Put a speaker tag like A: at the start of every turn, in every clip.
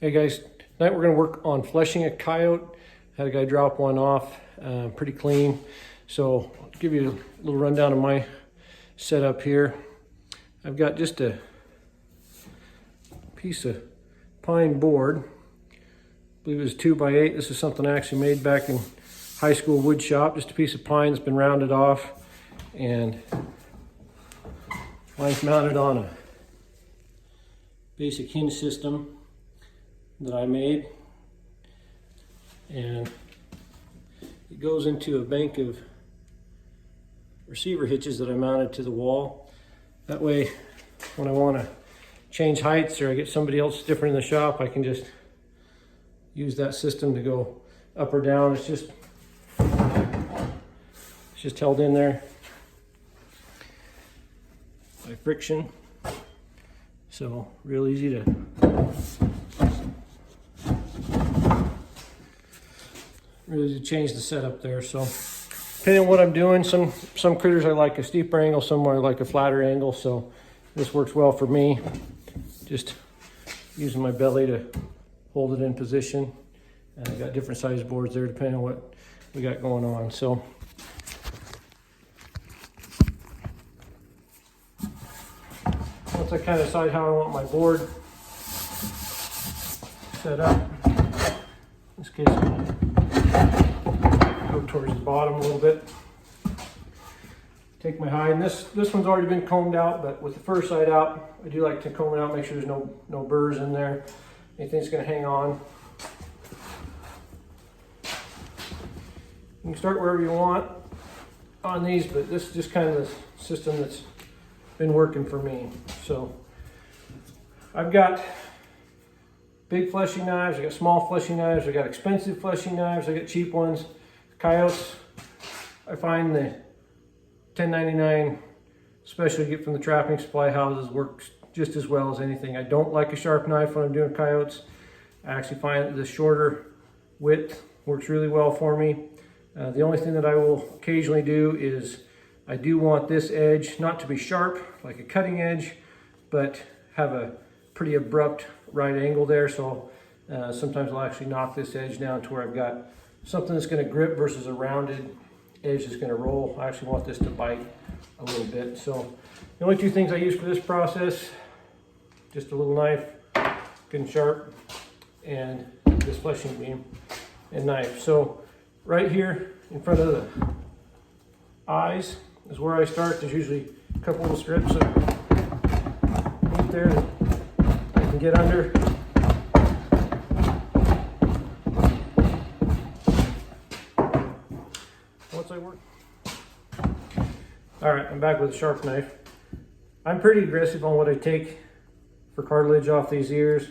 A: Hey guys, tonight we're going to work on fleshing a coyote. Had a guy drop one off, pretty clean. So I'll give you a little rundown of my setup here. I've got just a piece of pine board. I believe it was 2x8. This is something I actually made back in high school wood shop. Just a piece of pine that's been rounded off, and mine's mounted on a basic hinge system that I made, and it goes into a bank of receiver hitches that I mounted to the wall. That way, when I want to change heights or I get somebody else different in the shop, I can just use that system to go up or down. It's just held in there by friction, so real easy to change the setup there. So depending on what I'm doing, some critters I like a steeper angle, some I like a flatter angle, so this works well for me. Just using my belly to hold it in position. And I got different size boards there depending on what we got going on. So once I kind of decide how I want my board set up, in this case I'm going to go towards the bottom a little bit. Take my hind. This one's already been combed out, but with the fur side out, I do like to comb it out, make sure there's no burrs in there, anything's going to hang on. You can start wherever you want on these, but this is just kind of the system that's been working for me. So I've got big fleshing knives, I got small fleshing knives, I got expensive fleshing knives, I got cheap ones. Coyotes, I find the $10.99 special you get from the trapping supply houses works just as well as anything. I don't like a sharp knife when I'm doing coyotes. I actually find that the shorter width works really well for me. The only thing that I will occasionally do is I do want this edge not to be sharp like a cutting edge, but have a pretty abrupt right angle there. So sometimes I'll actually knock this edge down to where I've got something that's going to grip versus a rounded edge that's going to roll. I actually want this to bite a little bit. So the only two things I use for this process, just a little knife, good and sharp, and this fleshing beam and knife. So right here in front of the eyes is where I start. There's usually a couple little strips of meat there that I can get under. Once I work. All right, I'm back with a sharp knife. I'm pretty aggressive on what I take for cartilage off these ears.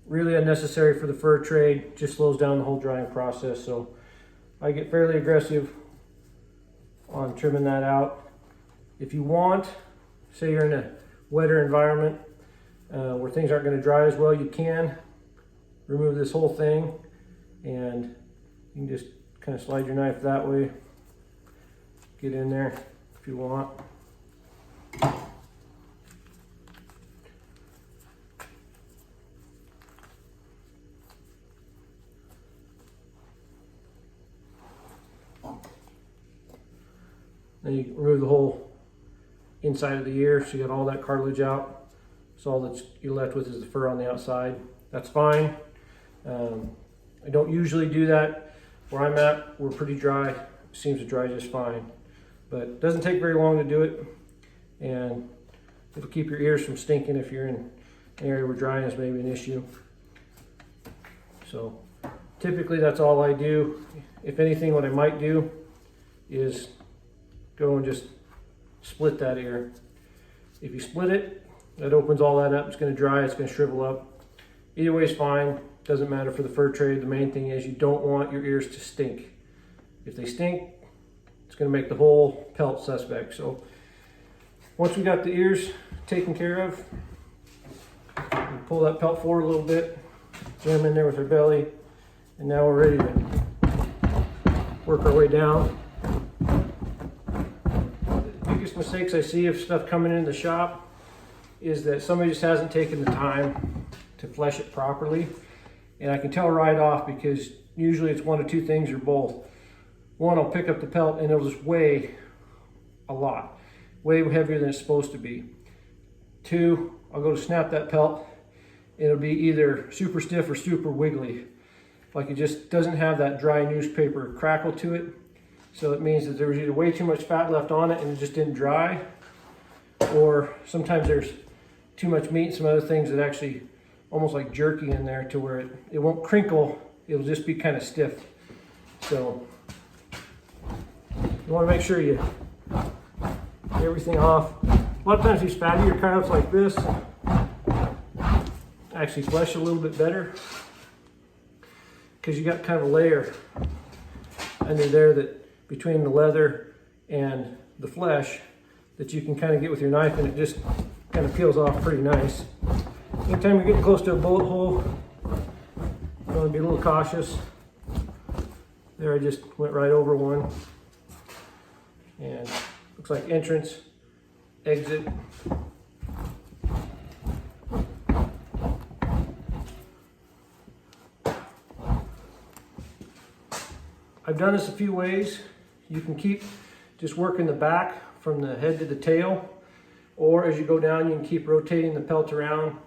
A: Really unnecessary for the fur trade, just slows down the whole drying process. So I get fairly aggressive on trimming that out. If you want, say you're in a wetter environment where things aren't going to dry as well, you can remove this whole thing, and you can just kind of slide your knife that way, get in there if you want. Then you remove the whole inside of the ear, so you got all that cartilage out. So all that you're left with is the fur on the outside. That's fine. I don't usually do that. Where I'm at, we're pretty dry. It seems to dry just fine. But it doesn't take very long to do it. And it'll keep your ears from stinking if you're in an area where drying is maybe an issue. So typically that's all I do. If anything, what I might do is go and just split that ear. If you split it, that opens all that up. It's going to dry, it's going to shrivel up. Either way is fine. Doesn't matter for the fur trade. The main thing is you don't want your ears to stink. If they stink, it's going to make the whole pelt suspect. So once we got the ears taken care of, we pull that pelt forward a little bit, jam in there with our belly, and now we're ready to work our way down. The biggest mistakes I see of stuff coming into the shop is that somebody just hasn't taken the time to flesh it properly. And I can tell right off because usually it's one of two things or both. One, I'll pick up the pelt and it'll just weigh a lot, way heavier than it's supposed to be. Two, I'll go to snap that pelt, it'll be either super stiff or super wiggly. Like it just doesn't have that dry newspaper crackle to it. So it means that there was either way too much fat left on it and it just didn't dry, or sometimes there's too much meat and some other things that actually almost like jerky in there to where it won't crinkle, it'll just be kind of stiff. So you want to make sure you get everything off. A lot of times these fattier coyotes like this actually flesh a little bit better because you got kind of a layer under there that between the leather and the flesh that you can kind of get with your knife, and it just kind of peels off pretty nice. Anytime you're getting close to a bullet hole, you want to be a little cautious. There, I just went right over one. And looks like entrance, exit. I've done this a few ways. You can keep just working the back from the head to the tail, or as you go down, you can keep rotating the pelt around.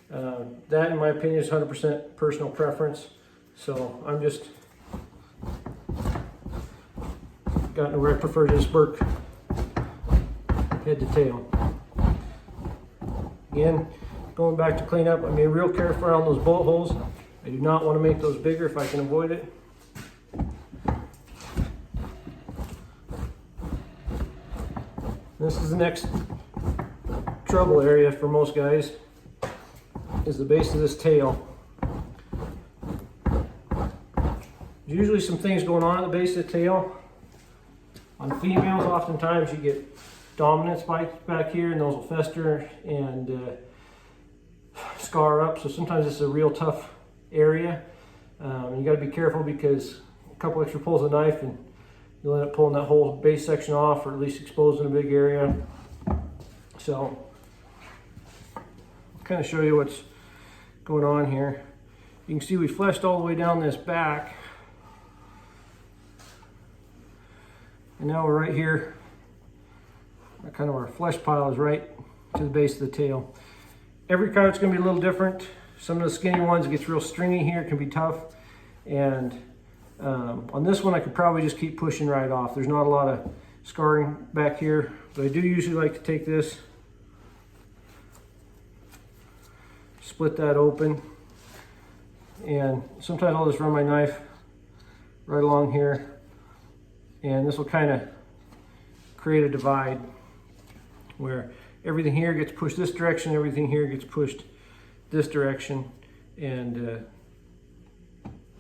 A: That, in my opinion, is 100% personal preference. So I'm just gotten to where I prefer to just work head to tail. Again, going back to clean up, I'm being real careful around those bullet holes. I do not want to make those bigger if I can avoid it. This is the next trouble area for most guys, is the base of this tail. There's usually some things going on at the base of the tail. On females, oftentimes you get dominant spikes back here, and those will fester and scar up. So sometimes it's a real tough area. You got to be careful because a couple extra pulls of the knife and you'll end up pulling that whole base section off, or at least exposing a big area. So I'll kind of show you what's going on here. You can see we fleshed all the way down this back. And now we're right here. Kind of our flesh pile is right to the base of the tail. Every coyote's going to be a little different. Some of the skinny ones, it gets real stringy here, it can be tough. And on this one, I could probably just keep pushing right off. There's not a lot of scarring back here, but I do usually like to take this, split that open, and sometimes I'll just run my knife right along here, and this will kind of create a divide where everything here gets pushed this direction, everything here gets pushed this direction, and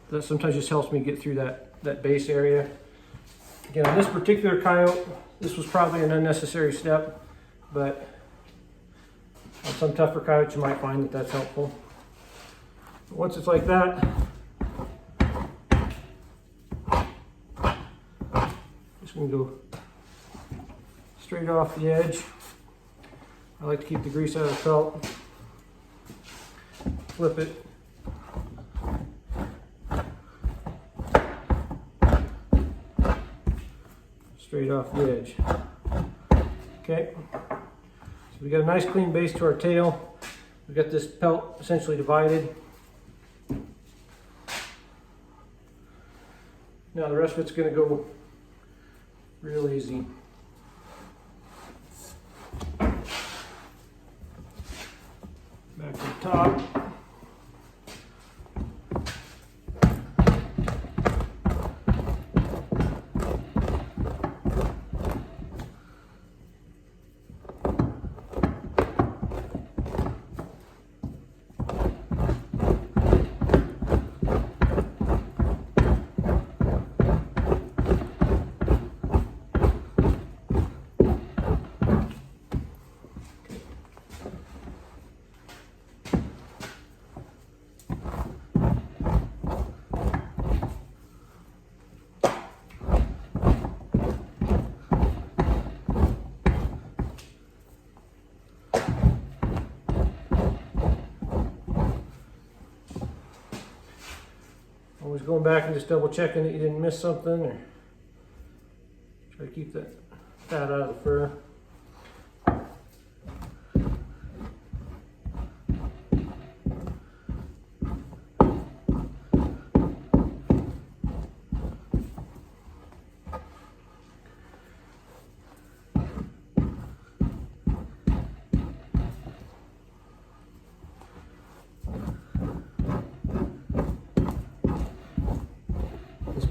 A: that sometimes just helps me get through that base area. Again, on this particular coyote, this was probably an unnecessary step, but on some tougher coyotes you might find that that's helpful. Once it's like that, just going to go straight off the edge. I like to keep the grease out of the pelt. Flip it. Straight off the edge. Okay, so we got a nice clean base to our tail. We've got this pelt essentially divided. Now the rest of it's going to go real easy. Back to the top. Always going back and just double checking that you didn't miss something, or try to keep that fat out of the fur.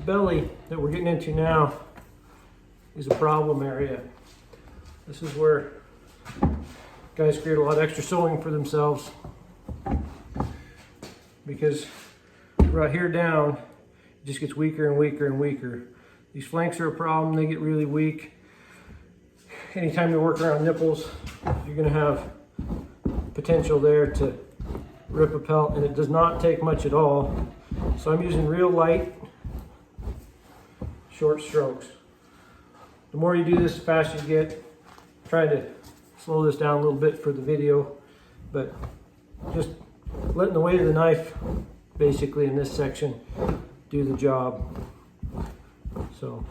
A: Belly that we're getting into now is a problem area. This is where guys create a lot of extra sewing for themselves, because right here down it just gets weaker and weaker and weaker. These flanks are a problem. They get really weak. Anytime you work around nipples, you're going to have potential there to rip a pelt, and it does not take much at all. So I'm using real light, short strokes. The more you do this, the faster you get. I'm trying to slow this down a little bit for the video, but just letting the weight of the knife basically in this section do the job. So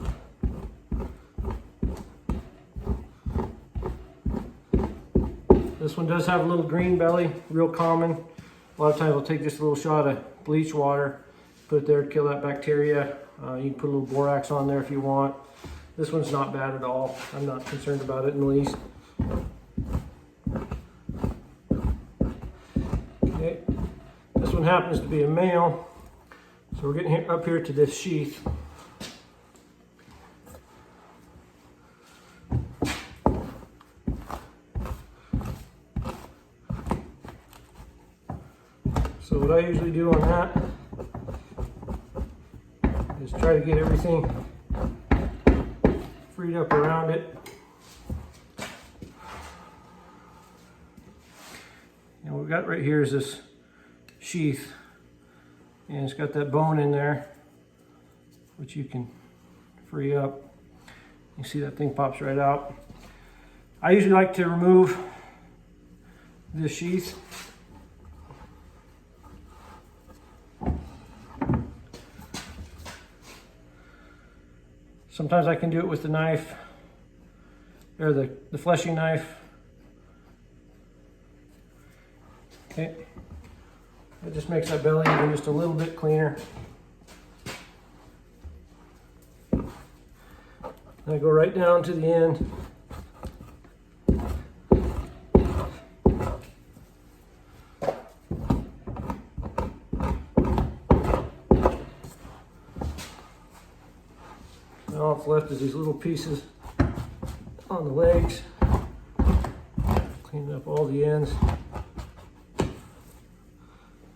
A: this one does have a little green belly, real common. A lot of times I'll take just a little shot of bleach water, put it there to kill that bacteria. You can put a little borax on there if you want. This one's not bad at all. I'm not concerned about it in the least. Okay, this one happens to be a male, so we're getting up here to this sheath. So what I usually do on that is try to get everything freed up around it. And what we've got right here is this sheath, and it's got that bone in there which you can free up. You see that thing pops right out. I usually like to remove this sheath. Sometimes I can do it with the knife, or the fleshing knife. Okay, it just makes that belly even just a little bit cleaner. And I go right down to the end. All that's left is these little pieces on the legs. Cleaning up all the ends,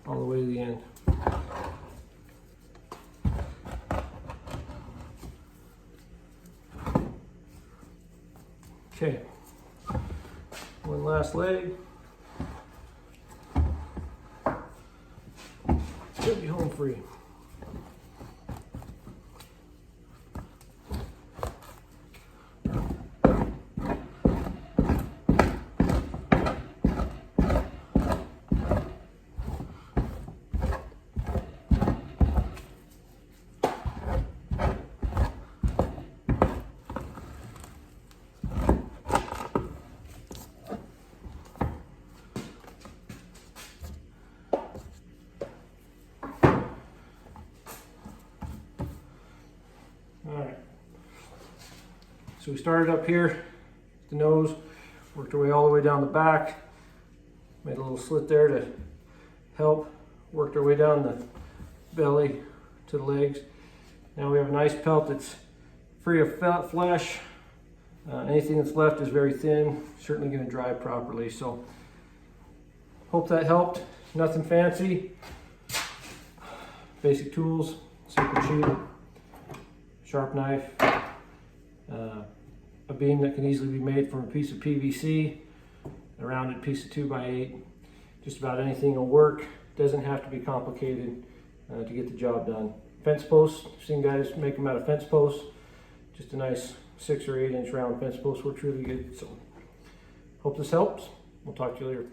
A: all the way to the end. Okay, one last leg. Should be home free. So we started up here, the nose, worked our way all the way down the back, made a little slit there to help, worked our way down the belly to the legs. Now we have a nice pelt that's free of flesh. Anything that's left is very thin, certainly going to dry properly. So hope that helped. Nothing fancy, basic tools, simple sheet, sharp knife, a beam that can easily be made from a piece of PVC, a rounded piece of 2x8. Just about anything will work. Doesn't have to be complicated to get the job done. Fence posts, I've seen guys make them out of fence posts. Just a nice 6 or 8 inch round fence post works really good. So hope this helps. We'll talk to you later.